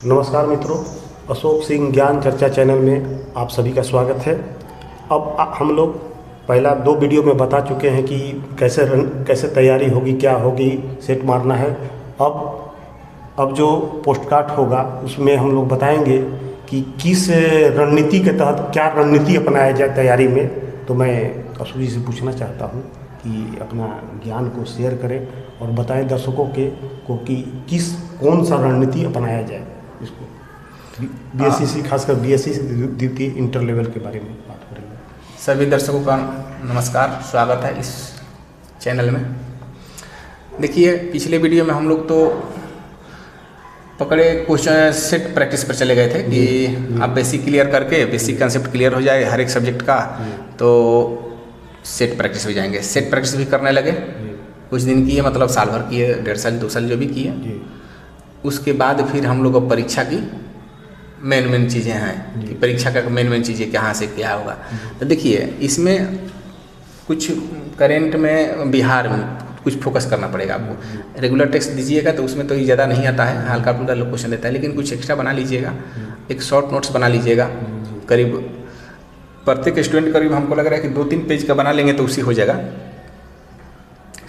नमस्कार मित्रों, अशोक सिंह ज्ञान चर्चा चैनल में आप सभी का स्वागत है। अब हम लोग पहला 2 वीडियो में बता चुके हैं कि कैसे तैयारी होगी, क्या होगी, सेट मारना है। अब जो पोस्टकार्ड होगा उसमें हम लोग बताएंगे कि किस रणनीति के तहत क्या रणनीति अपनाया जाए तैयारी में। तो मैं अशोक जी से पूछना चाहता हूँ कि अपना ज्ञान को शेयर करें और बताएं दर्शकों को कि कौन सा रणनीति अपनाया जाए। इसको बीएससी खासकर बीएससी द्वितीय इंटर लेवल के बारे में बात करेंगे। सभी दर्शकों का नमस्कार, स्वागत है इस चैनल में। देखिए, पिछले वीडियो में हम लोग तो पकड़े क्वेश्चन सेट प्रैक्टिस पर चले गए थे कि आप बेसिक क्लियर करके बेसिक कंसेप्ट क्लियर हो जाए हर एक सब्जेक्ट का, तो सेट प्रैक्टिस हो जाएंगे। सेट प्रैक्टिस भी करने लगे, कुछ दिन किए, मतलब साल भर किए, 1.5 साल 2 साल जो भी किए। उसके बाद फिर हम लोग अब परीक्षा की मेन चीज़ें हैं कि परीक्षा का मेन चीज़ें कहाँ से क्या होगा। तो देखिए, इसमें कुछ करेंट में बिहार में कुछ फोकस करना पड़ेगा आपको। रेगुलर टेक्स्ट दीजिएगा तो उसमें तो ज़्यादा नहीं आता है, हल्का फुल्का लोग क्वेश्चन देता है, लेकिन कुछ एक्स्ट्रा बना लीजिएगा, एक शॉर्ट नोट्स बना लीजिएगा। करीब प्रत्येक स्टूडेंट करीब हमको लग रहा है कि 2-3 पेज का बना लेंगे तो उसी हो जाएगा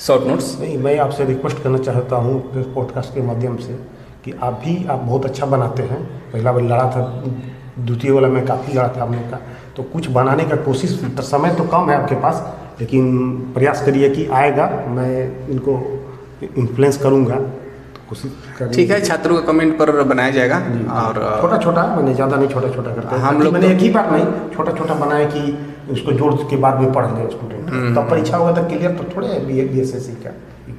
शॉर्ट नोट्स। नहीं, मैं आपसे रिक्वेस्ट करना चाहता हूँ पॉडकास्ट के माध्यम से कि आप बहुत अच्छा बनाते हैं। पहला वाला लड़ा था, द्वितीय वाला में काफ़ी लड़ा था आपने का, तो कुछ बनाने का कोशिश, समय तो कम है आपके पास, लेकिन प्रयास करिए कि आएगा। मैं इनको इन्फ्लुएंस करूँगा, तो कोशिश करिए। ठीक है, छात्रों का कमेंट पर बनाया जाएगा। और छोटा मैंने ज़्यादा नहीं, छोटा करते हैं हम लोग। मैंने एक ही बार नहीं, छोटा बनाए कि उसको जोड़ के बाद में पढ़ ले स्टूडेंट। तब परीक्षा होगा तो क्लियर तो थोड़े है बीएसएससी का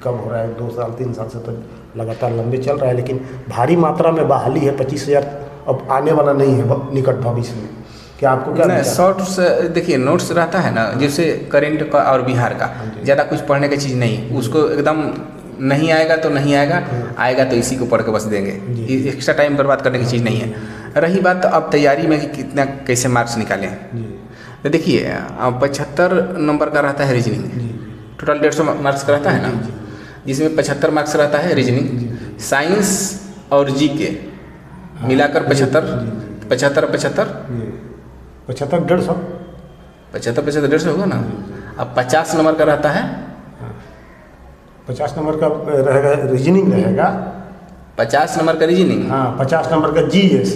कब हो रहा है। 2 साल 3 साल से तो लगातार लंबे चल रहा है, लेकिन भारी मात्रा में बहाली है। 25,000 अब आने वाला नहीं है निकट भविष्य में। क्या आपको क्या शॉर्ट्स देखिए, नोट्स रहता है ना, जैसे करेंट का और बिहार का, ज़्यादा कुछ पढ़ने की चीज़ नहीं, उसको एकदम नहीं आएगा तो नहीं आएगा, आएगा तो इसी को पढ़ के बस देंगे। एक्स्ट्रा टाइम बर्बाद करने की चीज़ नहीं है। रही बात अब तैयारी में कि कितना कैसे मार्क्स निकालें, तो देखिए 75 नंबर का रहता है रीजनिंग, टोटल 150 मार्क्स का रहता है ना, जिसमें 75 मार्क्स रहता है रीजनिंग, साइंस और जीके मिलाकर 75 150 होगा ना। अब 50 नंबर का रहता है, 50 नंबर का रहेगा रीजनिंग, रहेगा 50 नंबर का रीजनिंग। हाँ, 50 नंबर का जीएस,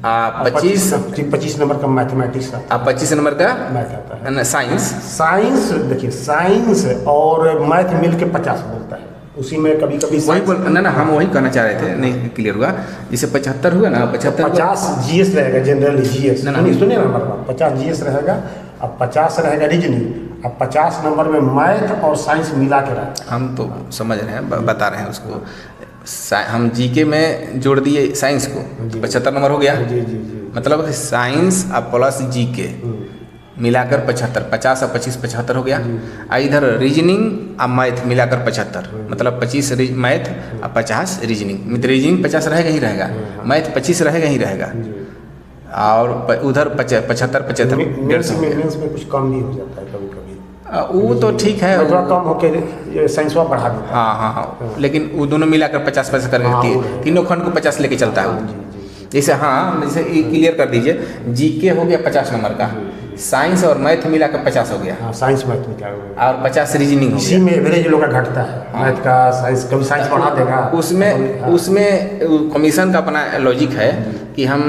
25 नंबर का मैथमेटिक्स, 25 नंबर का मैथ आता है। साइंस देखिए, साइंस और मैथ मिल के 50 बोलता है। उसी में कभी वही ना हम वही कहना चाह रहे थे, नहीं क्लियर हुआ। जैसे 75 हुआ ना, 50 जीएस रहेगा, जनरल जीएस। सुनिए ना, 50 जीएस रहेगा, अब 50 रहेगा रीजनिंग, अब 50 नंबर में मैथ और साइंस मिला के रहेगा। हम तो समझ रहे हैं, बता रहे हैं उसको। हम जीके में जोड़ दिए साइंस को, 75 नंबर हो गया। जी। मतलब साइंस और प्लस जीके मिलाकर 75, 50 और 25 75 हो गया। इधर रीजनिंग और मैथ मिलाकर 75, मतलब 25 मैथ और 50 रीजनिंग। रीजनिंग 50 रहेगा ही रहेगा, मैथ 25 रहेगा ही रहेगा, और उधर 75 150 में कुछ कम भी हो जाता है कभी कभी। वो तो ठीक है, थोड़ा कम होकर साइंस बढ़ा देता है। हाँ, लेकिन वो दोनों मिलाकर 50 करके तीनों खंड को 50 लेके चलता है। जैसे जैसे क्लियर कर दीजिए, जीके हो गया 50 नंबर का, साइंस और मैथ मिलाकर 50 हो गया। साइंस मैथ में क्या हो गया, और 50 रीजनिंग हो गया। इसी में एवरेज लोग का घटता है। मैथ का साइंस, कभी साइंस बढ़ा देगा। उसमें कमीशन का अपना लॉजिक है कि हम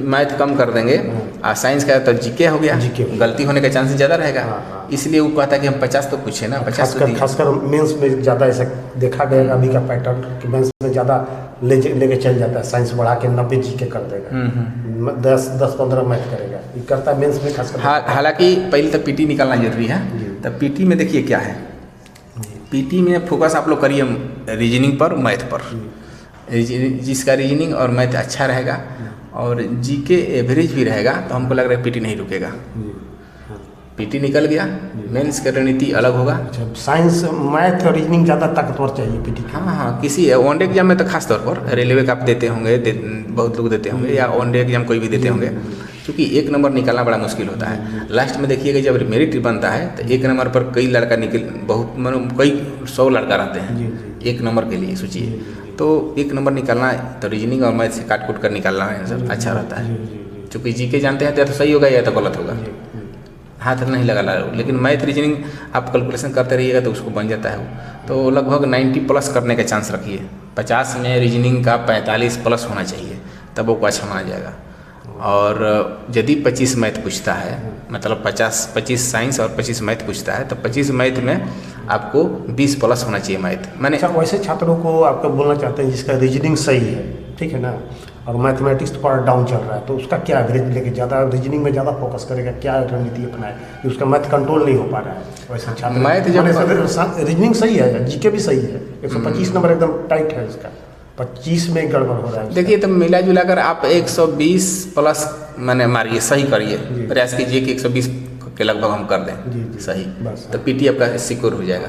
मैथ कम कर देंगे और साइंस का तो जीके हो गया, गलती होने का चांसेस ज़्यादा रहेगा। इसलिए वो कहता है कि हम 50 तो पूछे ना, 50 खासकर मेंस में ज़्यादा ऐसा देखा गया अभी का पैटर्न कि मेंस में ज़्यादा लेके चल जाता है। साइंस बढ़ा के 90 जीके कर देगा, 10-15 मैथ करेगा, ये करता है मेंस में खासकर। हालांकि पहले तो पीटी निकालना जरूरी है। तो पीटी में देखिए क्या है, पीटी में फोकस आप लोग करिए रीजनिंग पर, मैथ पर। जिसका रीजनिंग और मैथ अच्छा रहेगा और जीके एवरेज भी रहेगा, तो हमको लग रहा है पीटी नहीं रुकेगा। पीटी निकल गया, मेंस की रणनीति अलग होगा। अच्छा, साइंस मैथ और रीजनिंग ज़्यादा ताकतवर चाहिए पीटी। हाँ, किसी वनडे एग्जाम में तो खास तौर पर रेलवे का आप देते होंगे, बहुत लोग देते होंगे, या वनडे एग्जाम कोई भी देते होंगे, क्योंकि 1 नंबर निकालना बड़ा मुश्किल होता है। लास्ट में देखिएगा जब मेरिट बनता है तो 1 नंबर पर कई लड़का बहुत कई 100 लड़का रहते हैं, 1 नंबर के लिए सोचिए, तो 1 नंबर निकालना तो रीजनिंग और मैथ से काट कूट कर निकालना आंसर अच्छा रहता है। चूँकि जीके जानते हैं तो या तो सही होगा या तो गलत होगा, हाथ नहीं लगा ला। लेकिन मैथ रीजनिंग आप कैलकुलेशन करते रहिएगा तो उसको बन जाता है वो। तो लगभग 90 प्लस करने का चांस रखिए। 50 में रीजनिंग का 45 प्लस होना चाहिए, तब वो अच्छा माना जाएगा। और यदि 25 मैथ पूछता है, मतलब 25 साइंस और 25 मैथ पूछता है, तो 25 मैथ में आपको 20 प्लस होना चाहिए मैथ। मैंने अच्छा, वैसे छात्रों को आपका बोलना चाहते हैं जिसका रीजनिंग सही है, ठीक है ना, और मैथमेटिक्स थोड़ा डाउन चल रहा है, तो उसका क्या एवरेज लेके ज़्यादा रीजनिंग में ज़्यादा फोकस करेगा, क्या रणनीति अपनाए कि उसका मैथ कंट्रोल नहीं हो पा रहा है? वैसे छात्र मैथ जब रीजनिंग सही है, जीके भी सही है, 125 नंबर एकदम टाइट है इसका, 25 में गड़बड़ हो रहा है। देखिए, तो मिला जुला कर आप 120 प्लस मैंने मारिए, सही करिए, प्रयास कीजिए कि 120 के लगभग हम कर दें सही, तो पीटी आपका सिक्योर हो जाएगा।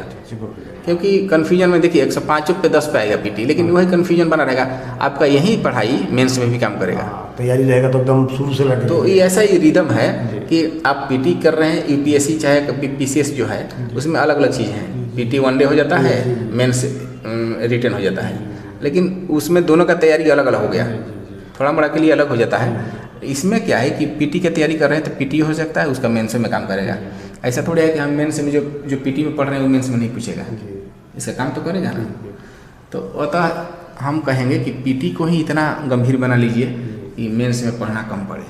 क्योंकि कन्फ्यूजन में देखिए 105 पे 10 पे आएगा पीटी, लेकिन वही कन्फ्यूजन बना रहेगा। आपका यही पढ़ाई मेंस में भी काम करेगा, तैयारी रहेगा तो एकदम शुरू से लगे। तो ये ऐसा ही रिदम है कि आप पीटी कर रहे हैं, यूपीएससी चाहे पीसीएस जो है उसमें अलग अलग चीज़ हैं। पीटी 1 डे हो जाता है, मेंस रिटर्न हो जाता है, लेकिन उसमें दोनों का तैयारी अलग अलग हो गया, थोड़ा मोड़ा के लिए अलग हो जाता है। इसमें क्या है कि पीटी की तैयारी कर रहे हैं तो पीटी हो सकता है, उसका मेंस में काम करेगा। ऐसा थोड़ी है कि हम मेंस में जो पीटी में पढ़ रहे हैं वो मेंस में नहीं पूछेगा, इसका काम तो करेगा ना। तो अतः हम कहेंगे कि पीटी को ही इतना गंभीर बना लीजिए कि मेंस में पढ़ना कम पड़े,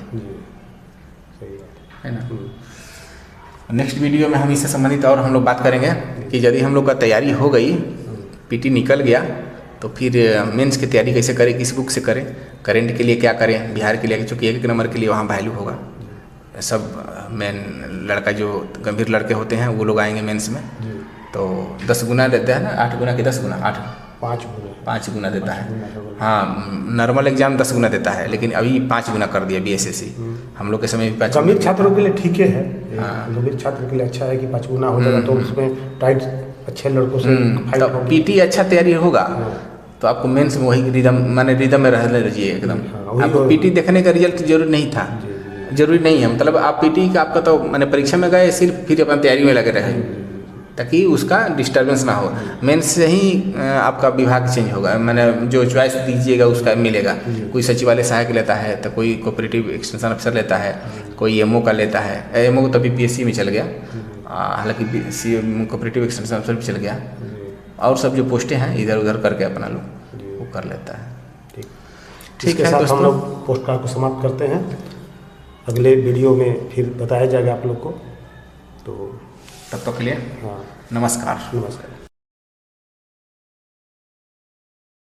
है ना। नेक्स्ट वीडियो में हम इससे संबंधित और हम लोग बात करेंगे कि यदि हम लोग का तैयारी हो गई, पीटी निकल गया, तो फिर मेंस की तैयारी कैसे करें, किस बुक से करें, करेंट के लिए क्या करें, बिहार के लिए, क्योंकि 1 नंबर के लिए वहाँ वैल्यू होगा। सब मेन लड़का जो गंभीर लड़के होते हैं वो लोग आएंगे मेंस में, तो 10 गुना देता है ना, 8 गुना कि 10 गुना, 5 गुना देता है। हाँ, नॉर्मल एग्जाम 10 गुना देता है, लेकिन अभी 5 गुना कर दिया बीएसएससी। हम लोग के समय भी 5 गंभीर छात्रों के लिए ठीक है, गंभीर छात्र के लिए अच्छा है कि 5 गुना हो जाएगा, तो उसमें टाइट अच्छे लड़कों से तो पीटी अच्छा तैयारी होगा तो आपको मेंस में वही रिदम में रहने दीजिए एकदम। आपको पीटी देखने का रिजल्ट जरूरी नहीं था, जरूरी नहीं है, मतलब आप पीटी का आपका तो मैंने परीक्षा में गए सिर्फ, फिर अपना तैयारी में लगे रहे, ताकि उसका डिस्टर्बेंस ना हो। मेंस से ही आपका विभाग चेंज होगा, मैंने जो चॉइस दीजिएगा उसका मिलेगा। कोई सचिवालय सहायक लेता है, तो कोई कोऑपरेटिव एक्सटेंशन अफसर लेता है, कोई एमओ का लेता है। एमओ तो बीपीएससी में चल गया, हालांकि कोऑपरेटिव एक्सटेंशन अफसर भी चल गया, और सब जो पोस्टें हैं इधर उधर करके अपना लोग वो कर लेता है। ठीक है दोस्तों, हम लोग पोस्ट कार्ड को समाप्त करते हैं। अगले वीडियो में फिर बताया जाएगा आप लोग को, तो तब तक के लिए हाँ, नमस्कार। नमस्कार।